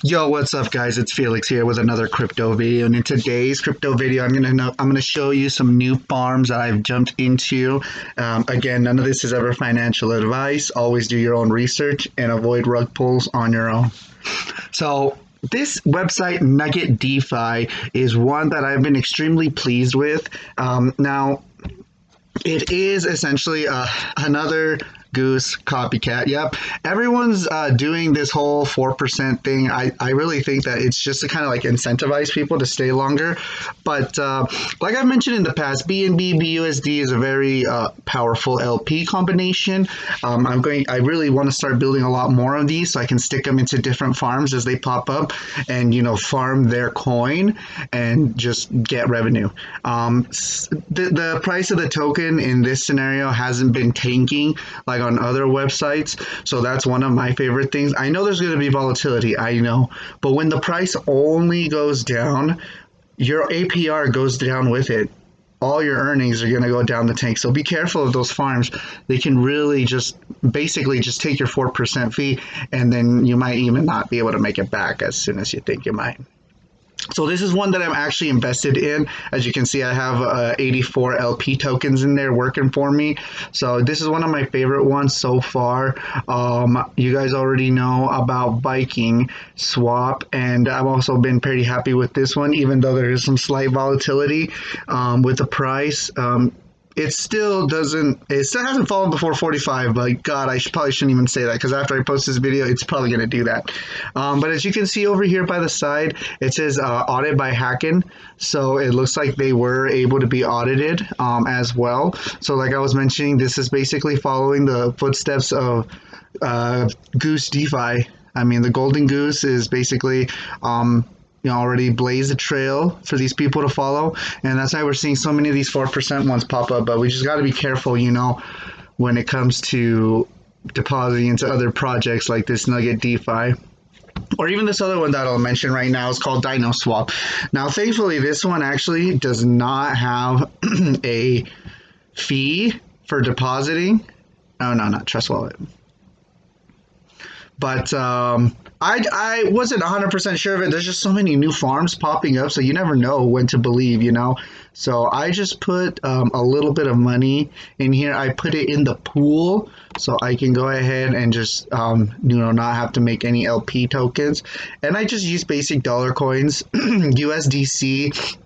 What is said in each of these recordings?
Yo, what's up, guys? It's Felix here with another crypto video, and in today's crypto video, I'm gonna show you some new farms that I've jumped into. Again, none of this is ever financial advice. Always do your own research and avoid rug pulls on your own. So this website, Nugget DeFi, is one that I've been extremely pleased with. Now, it is essentially another Goose copycat. Yep, everyone's doing this whole 4% thing. I really think that it's just to kind of like incentivize people to stay longer. But like I've mentioned in the past, BNB BUSD is a very powerful LP combination. I really want to start building a lot more of these so I can stick them into different farms as they pop up, and farm their coin and just get revenue. The price of the token in this scenario hasn't been tanking like on other websites, so that's one of my favorite things. I know there's going to be volatility, I know, but when the price only goes down, your APR goes down with it. All your earnings are going to go down the tank. So be careful of those farms. They can really basically just take your 4% fee, and then you might even not be able to make it back as soon as you think you might. So this is one that I'm actually invested in. As you can see, I have 84 LP tokens in there working for me. So this is one of my favorite ones so far. You guys already know about BikeSwap, and I've also been pretty happy with this one, even though there is some slight volatility with the price. It still hasn't fallen before 45, but God, probably shouldn't even say that, because after I post this video, it's probably going to do that. But as you can see over here by the side, it says audit by Hacken. So it looks like they were able to be audited as well. So like I was mentioning, this is basically following the footsteps of Goose DeFi. I mean, the Golden Goose is basically already blazed a trail for these people to follow, and that's why we're seeing so many of these 4% ones pop up. But we just got to be careful, when it comes to depositing into other projects like this Nugget DeFi, or even this other one that I'll mention right now is called DinoSwap. Now, thankfully, this one actually does not have a fee for depositing. Oh no, not Trust Wallet. But I wasn't 100% sure of it. There's just so many new farms popping up, so you never know when to believe, So I just put a little bit of money in here. I put it in the pool so I can go ahead and just, not have to make any LP tokens. And I just use basic dollar coins, USDC.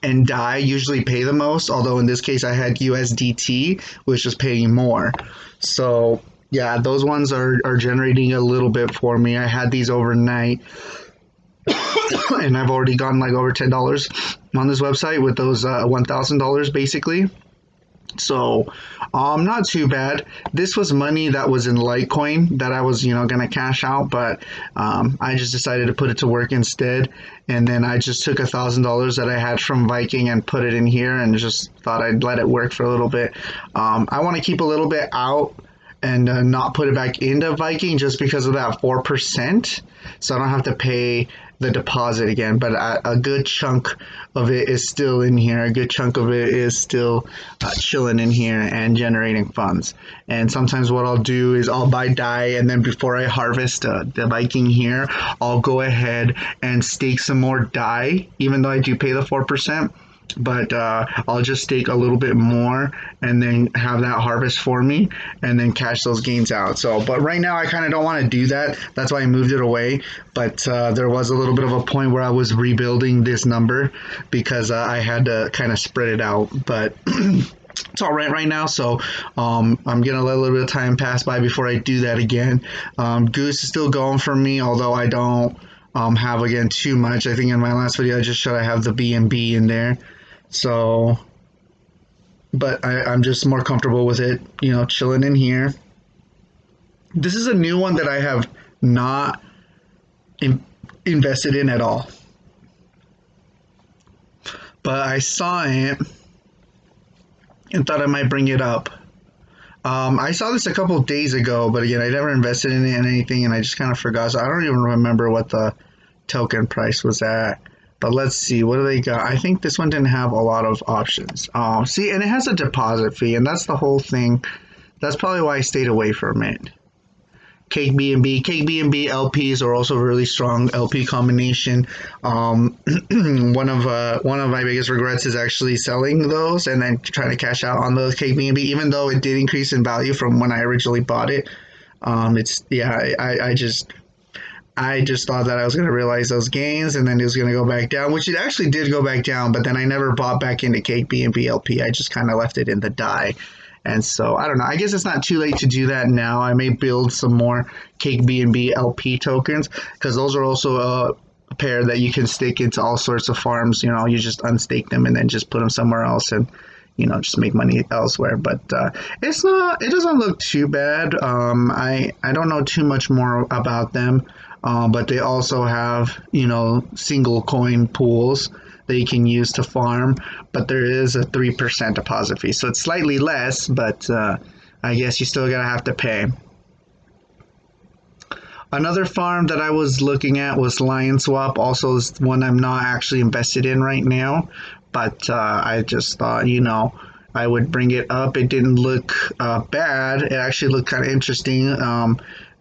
And DAI usually pay the most, although in this case I had USDT, which was paying more. So yeah, those ones are generating a little bit for me. I had these overnight, and I've already gotten like over $10 on this website with those $1,000 basically. So not too bad. This was money that was in Litecoin that I was gonna cash out, but I just decided to put it to work instead. And then I just took $1,000 that I had from Viking and put it in here, and just thought I'd let it work for a little bit. I want to keep a little bit out and not put it back into Viking just because of that 4%, so I don't have to pay the deposit again. But a good chunk of it is still in here. A good chunk of it is still chilling in here and generating funds. And sometimes what I'll do is I'll buy DAI, and then before I harvest the Viking here, I'll go ahead and stake some more DAI, even though I do pay the 4%. But I'll just stake a little bit more and then have that harvest for me and then cash those gains out. But right now I kind of don't want to do that. That's why I moved it away. But there was a little bit of a point where I was rebuilding this number because I had to kind of spread it out. But it's all right now, so I'm gonna let a little bit of time pass by before I do that again. Goose is still going for me, although I don't have again too much. I think in my last video I just showed I have the BNB in there. So, but I'm just more comfortable with it, chilling in here. This is a new one that I have not invested in at all. But I saw it and thought I might bring it up. I saw this a couple of days ago, but again, I never invested in it and anything, and I just kind of forgot. So I don't even remember what the token price was at. But let's see, what do they got? I think this one didn't have a lot of options. See, and it has a deposit fee, and that's the whole thing. That's probably why I stayed away from it. Cake BNB. Cake BNB LPs are also a really strong LP combination. One of my biggest regrets is actually selling those and then trying to cash out on those Cake BNB, even though it did increase in value from when I originally bought it. It's yeah, I just thought that I was going to realize those gains and then it was going to go back down, which it actually did go back down, but then I never bought back into Cake BNB LP. I just kind of left it in the die. And so I don't know. I guess it's not too late to do that now. I may build some more Cake BNB LP tokens because those are also a pair that you can stake into all sorts of farms. You know, you just unstake them and then just put them somewhere else and just make money elsewhere. But it's not. It doesn't look too bad. I don't know too much more about them, but they also have single coin pools that you can use to farm, but there is a 3% deposit fee, so it's slightly less, but I guess you still gotta have to pay. Another farm that I was looking at was Lionswap, also is one I'm not actually invested in right now, but I just thought, I would bring it up. It didn't look bad. It actually looked kind of interesting.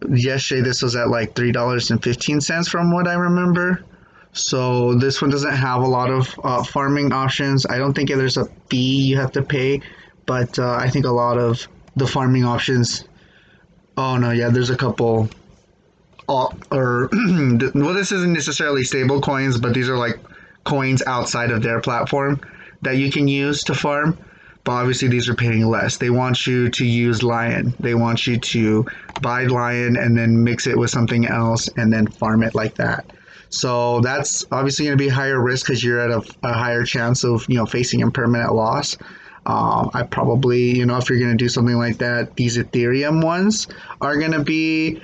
Yesterday, this was at like $3.15 from what I remember. So this one doesn't have a lot of farming options. I don't think there's a fee you have to pay, but I think a lot of the farming options. Oh no, yeah, there's a couple. Well, this isn't necessarily stable coins, but these are like coins outside of their platform that you can use to farm. But obviously these are paying less. They want you to use Lion. They want you to buy Lion and then mix it with something else and then farm it like that. So that's obviously going to be higher risk because you're at a higher chance of facing impermanent loss. I probably, if you're going to do something like that, these Ethereum ones are going to be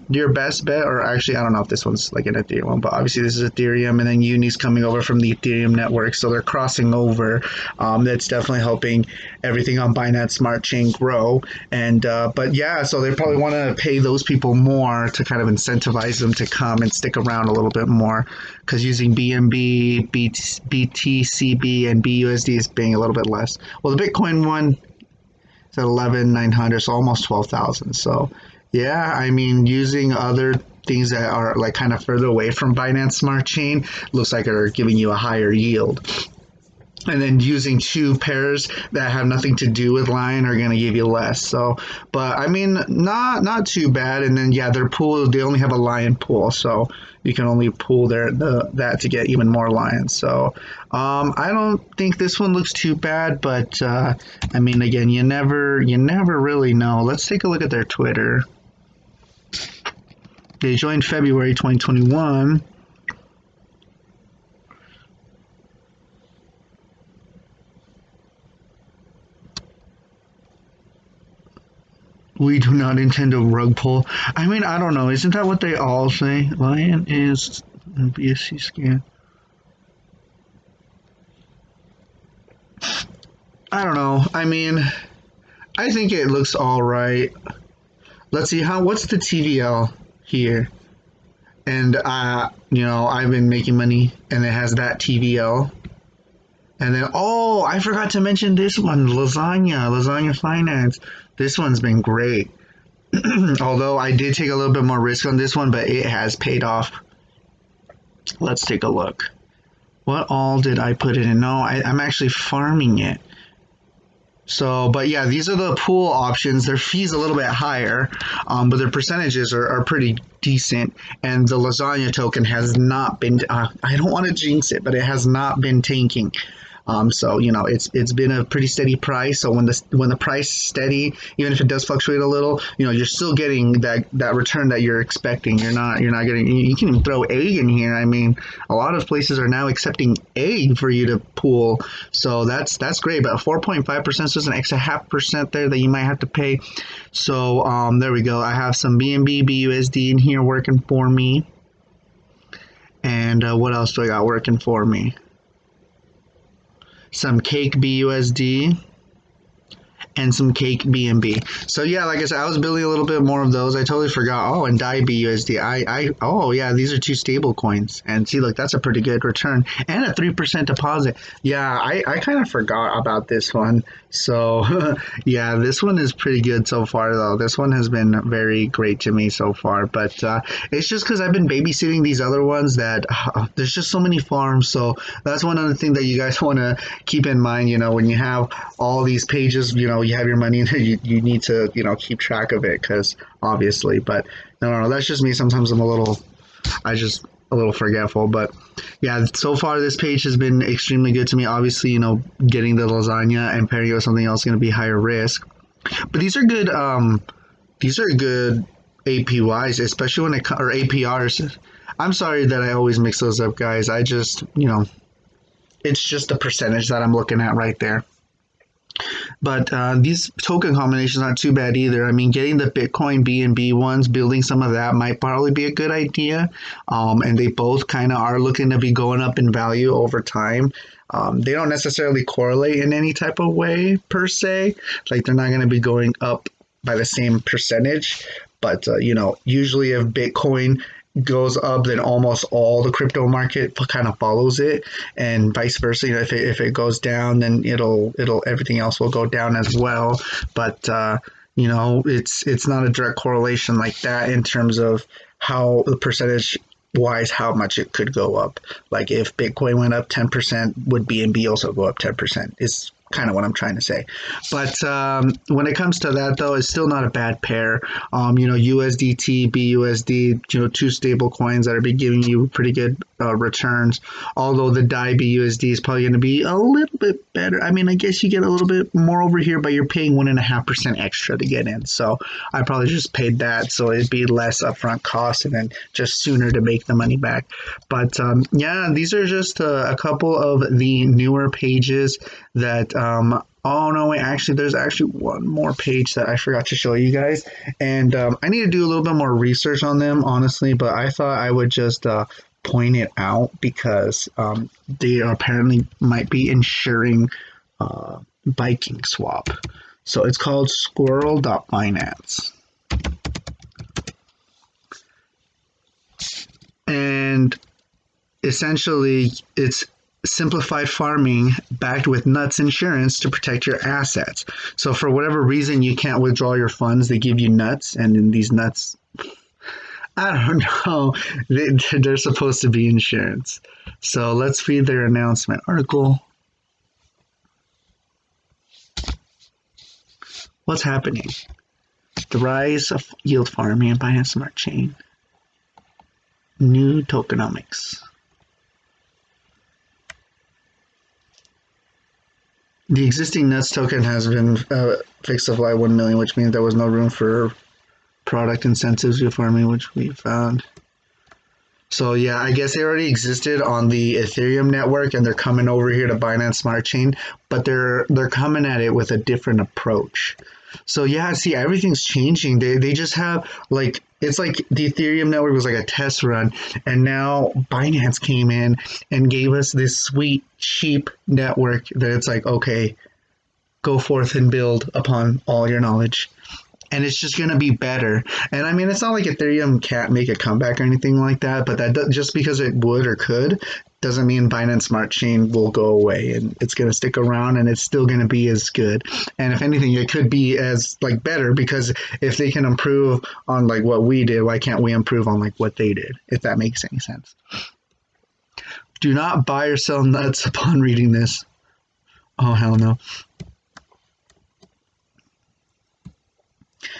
your best bet. Or actually, I don't know if this one's like an Ethereum one, but obviously this is Ethereum, and then Uni's coming over from the Ethereum network, so they're crossing over. That's definitely helping everything on Binance Smart Chain grow. And but yeah, so they probably want to pay those people more to kind of incentivize them to come and stick around a little bit more, because using BNB, BTCB, and BUSD is paying a little bit less. Well, the Bitcoin one is at 11,900, so almost 12,000. So yeah, I mean, using other things that are like kind of further away from Binance Smart Chain looks like they're giving you a higher yield. And then using two pairs that have nothing to do with Lion are going to give you less. So, but I mean, not too bad. And then yeah, their pool, they only have a Lion pool, so you can only pool that to get even more Lions. So I don't think this one looks too bad, but I mean, again, you never really know. Let's take a look at their Twitter. They joined February 2021. We do not intend to rug pull. I mean, I don't know. Isn't that what they all say? Lion is a BSC scan. I don't know. I mean, I think it looks all right. Let's see what's the TVL here? And I've been making money, and it has that TVL. And then, oh, I forgot to mention this one, Lasagna Finance. This one's been great. Although I did take a little bit more risk on this one, but it has paid off. Let's take a look. What all did I put it in? No, I'm actually farming it. So, but yeah, these are the pool options. Their fees a little bit higher, but their percentages are pretty decent. And the Lasagna token has not been, I don't want to jinx it, but it has not been tanking. So it's been a pretty steady price. So when the price is steady, even if it does fluctuate a little, you're still getting that return that you're expecting. You're not getting. You can even throw egg in here. I mean, a lot of places are now accepting egg for you to pool. So that's great. But 4.5%, so there's an extra 0.5% there that you might have to pay. So there we go. I have some BNB, BUSD in here working for me. And what else do I got working for me? Some Cake BUSD, and some cake BNB. So yeah, like I said, I was building a little bit more of those. I totally forgot. Oh, and Dai BUSD. Oh yeah, these are two stable coins. And see, look, that's a pretty good return and a 3% deposit. Yeah, I kind of forgot about this one. So yeah, this one is pretty good so far though. This one has been very great to me so far. But it's just because I've been babysitting these other ones that there's just so many farms. So that's one other thing that you guys want to keep in mind. You know, when you have all these pages, you know, you have your money in there, you need to, you know, keep track of it, because obviously, but no, that's just me. Sometimes I just a little forgetful, but yeah, so far this page has been extremely good to me. Obviously, you know, getting the lasagna and pairing it with something else is going to be higher risk, but these are good APYs, especially when or APRs. I'm sorry that I always mix those up, guys. I just, you know, it's just the percentage that I'm looking at right there. But these token combinations aren't too bad either. I mean, getting the Bitcoin BNB ones, building some of that might probably be a good idea. And they both kind of are looking to be going up in value over time. They don't necessarily correlate in any type of way per se. Like, they're not going to be going up by the same percentage. But, you know, usually if Bitcoin goes up, then almost all the crypto market kind of follows it, and vice versa. You know, if it goes down, then it'll everything else will go down as well. But you know, it's not a direct correlation like that in terms of how the percentage wise how much it could go up. Like if Bitcoin went up 10%, would BNB also go up 10%? Is kind of what I'm trying to say. But when it comes to that, though, it's still not a bad pair. You know, USDT, BUSD, you know, two stable coins that are giving you pretty good returns. Although the DAI BUSD is probably going to be a little bit better. I mean, I guess you get a little bit more over here, but you're paying 1.5% extra to get in. So I probably just paid that, so it'd be less upfront cost and then just sooner to make the money back. But yeah, these are just a couple of the newer pages that oh no, wait, actually there's actually one more page that I forgot to show you guys, and I need to do a little bit more research on them, honestly, but I thought I would just point it out because they apparently might be insuring BikeSwap. So it's called Squirrel.finance. And essentially it's simplified farming backed with nuts insurance to protect your assets. So for whatever reason you can't withdraw your funds, they give you nuts, and in these nuts, I don't know, they're supposed to be insurance. So let's read their announcement article. What's happening? The rise of yield farming and Binance Smart Chain. New tokenomics. The existing nuts token has been fixed to fly 1 million, which means there was no room for product incentives with farming, which we found. So yeah, I guess they already existed on the Ethereum network, and they're coming over here to Binance Smart Chain, but they're coming at it with a different approach. So yeah, see, everything's changing. They just have, like, it's like the Ethereum network was like a test run, and now Binance came in and gave us this sweet, cheap network that it's like, okay, go forth and build upon all your knowledge. And it's just going to be better. And I mean, it's not like Ethereum can't make a comeback or anything like that, but that just because it would or could doesn't mean Binance Smart Chain will go away, and it's going to stick around, and it's still going to be as good. And if anything, it could be as like better, because if they can improve on like what we did, why can't we improve on like what they did, if that makes any sense? Do not buy or sell nuts upon reading this. Oh, hell no.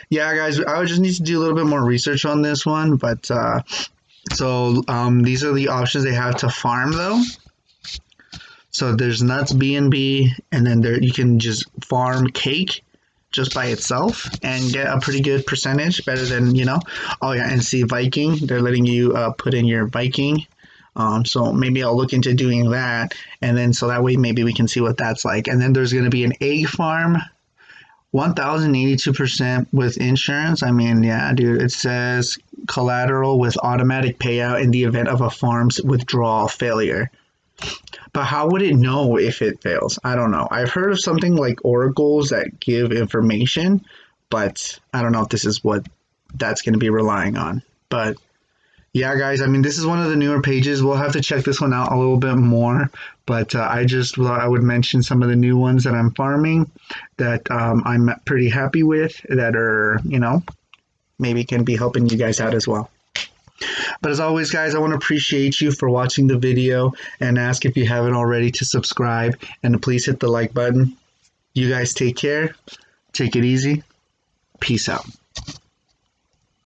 Yeah, guys, I would just need to do a little bit more research on this one, but so these are the options they have to farm, though. So there's nuts, BNB, and then there you can just farm cake just by itself and get a pretty good percentage, better than, you know. Oh yeah, and see Viking, they're letting you put in your Viking. So maybe I'll look into doing that, and then so that way maybe we can see what that's like. And then there's going to be an egg farm. 1,082% with insurance. I mean, yeah, dude, it says collateral with automatic payout in the event of a farm's withdrawal failure. But how would it know if it fails? I don't know. I've heard of something like oracles that give information, but I don't know if this is what that's going to be relying on. But yeah, guys, I mean, this is one of the newer pages. We'll have to check this one out a little bit more. But I just thought I would mention some of the new ones that I'm farming that I'm pretty happy with that are, maybe can be helping you guys out as well. But as always, guys, I want to appreciate you for watching the video and ask if you haven't already to subscribe and to please hit the like button. You guys take care. Take it easy. Peace out.